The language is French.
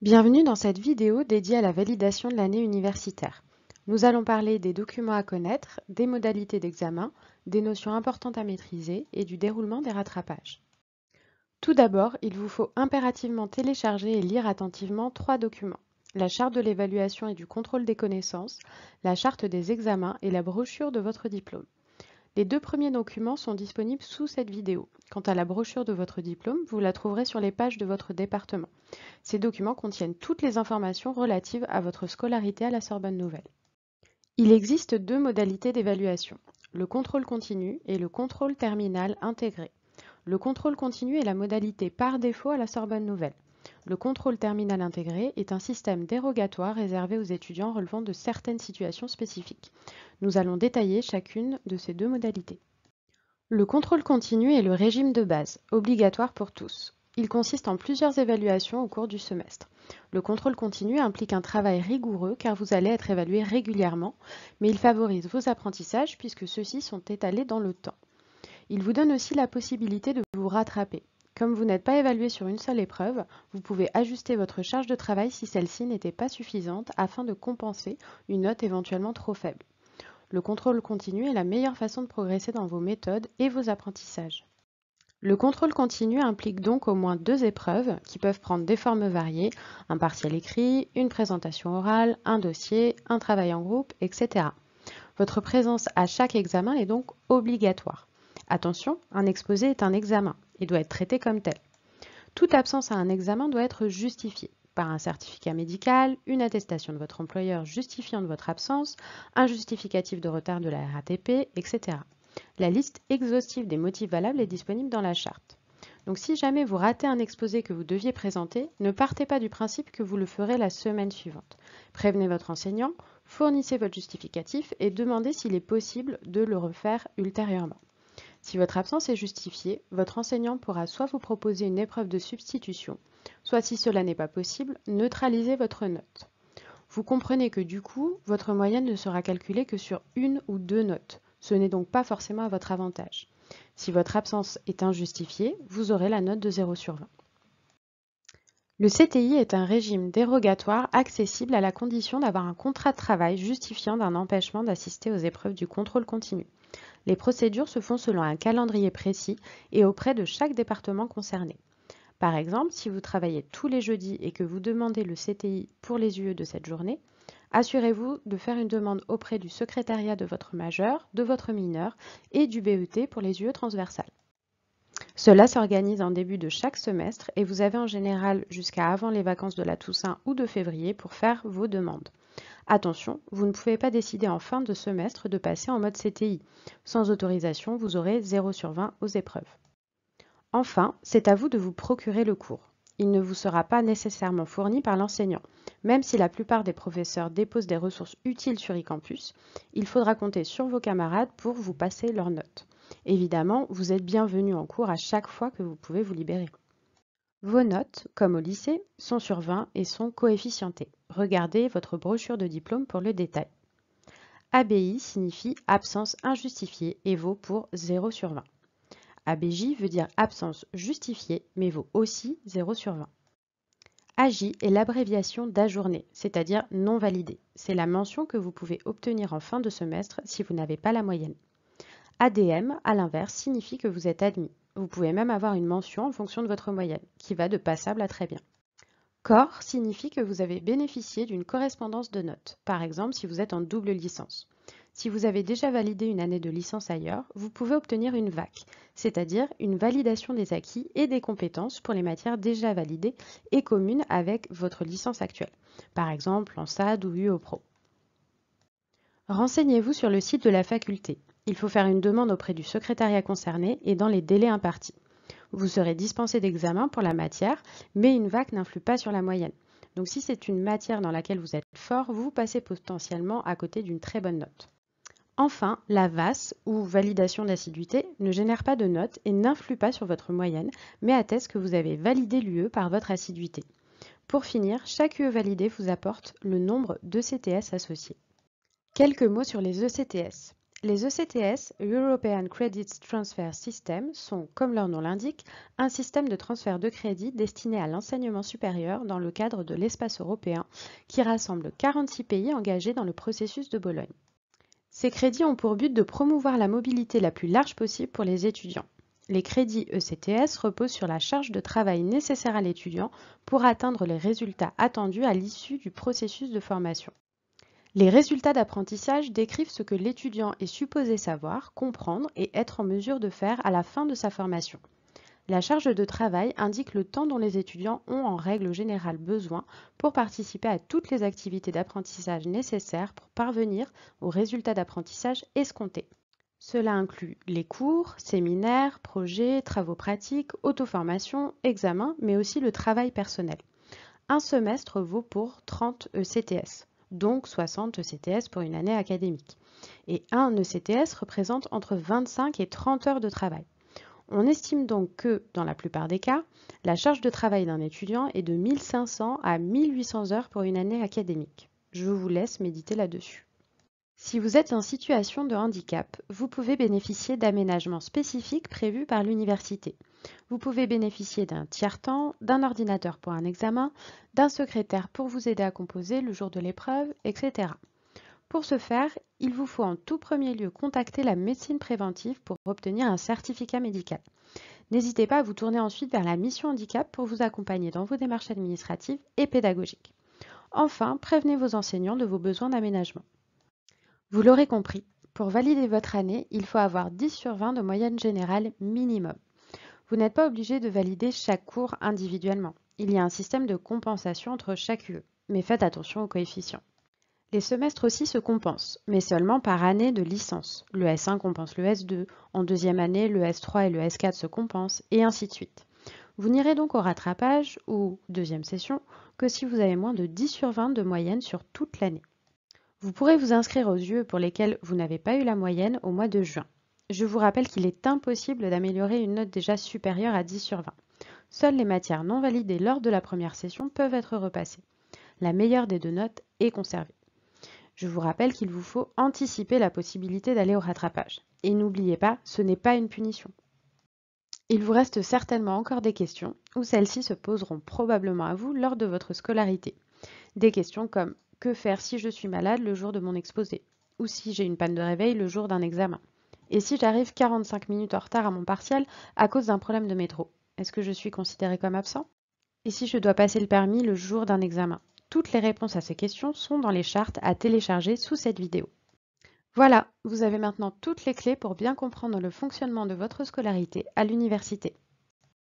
Bienvenue dans cette vidéo dédiée à la validation de l'année universitaire. Nous allons parler des documents à connaître, des modalités d'examen, des notions importantes à maîtriser et du déroulement des rattrapages. Tout d'abord, il vous faut impérativement télécharger et lire attentivement 3 documents. La charte de l'évaluation et du contrôle des connaissances, la charte des examens et la brochure de votre diplôme. Les 2 premiers documents sont disponibles sous cette vidéo. Quant à la brochure de votre diplôme, vous la trouverez sur les pages de votre département. Ces documents contiennent toutes les informations relatives à votre scolarité à la Sorbonne Nouvelle. Il existe 2 modalités d'évaluation, le contrôle continu et le contrôle terminal intégré. Le contrôle continu est la modalité par défaut à la Sorbonne Nouvelle. Le contrôle terminal intégré est un système dérogatoire réservé aux étudiants relevant de certaines situations spécifiques. Nous allons détailler chacune de ces 2 modalités. Le contrôle continu est le régime de base, obligatoire pour tous. Il consiste en plusieurs évaluations au cours du semestre. Le contrôle continu implique un travail rigoureux car vous allez être évalué régulièrement, mais il favorise vos apprentissages puisque ceux-ci sont étalés dans le temps. Il vous donne aussi la possibilité de vous rattraper. Comme vous n'êtes pas évalué sur une seule épreuve, vous pouvez ajuster votre charge de travail si celle-ci n'était pas suffisante afin de compenser une note éventuellement trop faible. Le contrôle continu est la meilleure façon de progresser dans vos méthodes et vos apprentissages. Le contrôle continu implique donc au moins 2 épreuves qui peuvent prendre des formes variées, un partiel écrit, une présentation orale, un dossier, un travail en groupe, etc. Votre présence à chaque examen est donc obligatoire. Attention, un exposé est un examen et doit être traité comme tel. Toute absence à un examen doit être justifiée par un certificat médical, une attestation de votre employeur justifiant de votre absence, un justificatif de retard de la RATP, etc. La liste exhaustive des motifs valables est disponible dans la charte. Donc si jamais vous ratez un exposé que vous deviez présenter, ne partez pas du principe que vous le ferez la semaine suivante. Prévenez votre enseignant, fournissez votre justificatif et demandez s'il est possible de le refaire ultérieurement. Si votre absence est justifiée, votre enseignant pourra soit vous proposer une épreuve de substitution, soit si cela n'est pas possible, neutraliser votre note. Vous comprenez que du coup, votre moyenne ne sera calculée que sur 1 ou 2 notes. Ce n'est donc pas forcément à votre avantage. Si votre absence est injustifiée, vous aurez la note de 0 sur 20. Le CTI est un régime dérogatoire accessible à la condition d'avoir un contrat de travail justifiant d'un empêchement d'assister aux épreuves du contrôle continu. Les procédures se font selon un calendrier précis et auprès de chaque département concerné. Par exemple, si vous travaillez tous les jeudis et que vous demandez le CTI pour les UE de cette journée, assurez-vous de faire une demande auprès du secrétariat de votre majeur, de votre mineur et du BET pour les UE transversales. Cela s'organise en début de chaque semestre et vous avez en général jusqu'à avant les vacances de la Toussaint ou de février pour faire vos demandes. Attention, vous ne pouvez pas décider en fin de semestre de passer en mode CTI. Sans autorisation, vous aurez 0 sur 20 aux épreuves. Enfin, c'est à vous de vous procurer le cours. Il ne vous sera pas nécessairement fourni par l'enseignant. Même si la plupart des professeurs déposent des ressources utiles sur eCampus, il faudra compter sur vos camarades pour vous passer leurs notes. Évidemment, vous êtes bienvenu en cours à chaque fois que vous pouvez vous libérer. Vos notes, comme au lycée, sont sur 20 et sont coefficientées. Regardez votre brochure de diplôme pour le détail. ABI signifie absence injustifiée et vaut pour 0 sur 20. ABJ veut dire absence justifiée mais vaut aussi 0 sur 20. AJ est l'abréviation d'ajourné, c'est-à-dire non validé. C'est la mention que vous pouvez obtenir en fin de semestre si vous n'avez pas la moyenne. ADM, à l'inverse, signifie que vous êtes admis. Vous pouvez même avoir une mention en fonction de votre moyenne, qui va de passable à très bien. COR signifie que vous avez bénéficié d'une correspondance de notes, par exemple si vous êtes en double licence. Si vous avez déjà validé une année de licence ailleurs, vous pouvez obtenir une VAC, c'est-à-dire une validation des acquis et des compétences pour les matières déjà validées et communes avec votre licence actuelle, par exemple en SAD ou UOPRO. Renseignez-vous sur le site de la faculté. Il faut faire une demande auprès du secrétariat concerné et dans les délais impartis. Vous serez dispensé d'examen pour la matière, mais une VAC n'influe pas sur la moyenne. Donc si c'est une matière dans laquelle vous êtes fort, vous passez potentiellement à côté d'une très bonne note. Enfin, la VAS, ou validation d'assiduité, ne génère pas de notes et n'influe pas sur votre moyenne, mais atteste que vous avez validé l'UE par votre assiduité. Pour finir, chaque UE validé vous apporte le nombre d'ECTS associés. Quelques mots sur les ECTS. Les ECTS, European Credit Transfer System, sont, comme leur nom l'indique, un système de transfert de crédit destiné à l'enseignement supérieur dans le cadre de l'espace européen qui rassemble 46 pays engagés dans le processus de Bologne. Ces crédits ont pour but de promouvoir la mobilité la plus large possible pour les étudiants. Les crédits ECTS reposent sur la charge de travail nécessaire à l'étudiant pour atteindre les résultats attendus à l'issue du processus de formation. Les résultats d'apprentissage décrivent ce que l'étudiant est supposé savoir, comprendre et être en mesure de faire à la fin de sa formation. La charge de travail indique le temps dont les étudiants ont en règle générale besoin pour participer à toutes les activités d'apprentissage nécessaires pour parvenir aux résultats d'apprentissage escomptés. Cela inclut les cours, séminaires, projets, travaux pratiques, auto-formation, examens, mais aussi le travail personnel. Un semestre vaut pour 30 ECTS, donc 60 ECTS pour une année académique. Et un ECTS représente entre 25 et 30 heures de travail. On estime donc que, dans la plupart des cas, la charge de travail d'un étudiant est de 1500 à 1800 heures pour une année académique. Je vous laisse méditer là-dessus. Si vous êtes en situation de handicap, vous pouvez bénéficier d'aménagements spécifiques prévus par l'université. Vous pouvez bénéficier d'un tiers-temps, d'un ordinateur pour un examen, d'un secrétaire pour vous aider à composer le jour de l'épreuve, etc. Pour ce faire, il vous faut en tout premier lieu contacter la médecine préventive pour obtenir un certificat médical. N'hésitez pas à vous tourner ensuite vers la mission handicap pour vous accompagner dans vos démarches administratives et pédagogiques. Enfin, prévenez vos enseignants de vos besoins d'aménagement. Vous l'aurez compris, pour valider votre année, il faut avoir 10 sur 20 de moyenne générale minimum. Vous n'êtes pas obligé de valider chaque cours individuellement. Il y a un système de compensation entre chaque UE, mais faites attention aux coefficients. Les semestres aussi se compensent, mais seulement par année de licence. Le S1 compense le S2, en deuxième année, le S3 et le S4 se compensent, et ainsi de suite. Vous n'irez donc au rattrapage, ou deuxième session, que si vous avez moins de 10 sur 20 de moyenne sur toute l'année. Vous pourrez vous inscrire aux UE pour lesquels vous n'avez pas eu la moyenne au mois de juin. Je vous rappelle qu'il est impossible d'améliorer une note déjà supérieure à 10 sur 20. Seules les matières non validées lors de la première session peuvent être repassées. La meilleure des deux notes est conservée. Je vous rappelle qu'il vous faut anticiper la possibilité d'aller au rattrapage. Et n'oubliez pas, ce n'est pas une punition. Il vous reste certainement encore des questions, ou celles-ci se poseront probablement à vous lors de votre scolarité. Des questions comme « Que faire si je suis malade le jour de mon exposé ?» ou « Si j'ai une panne de réveil le jour d'un examen ?» Et si j'arrive 45 minutes en retard à mon partiel à cause d'un problème de métro, est-ce que je suis considérée comme absent? Et si je dois passer le permis le jour d'un examen? Toutes les réponses à ces questions sont dans les chartes à télécharger sous cette vidéo. Voilà, vous avez maintenant toutes les clés pour bien comprendre le fonctionnement de votre scolarité à l'université.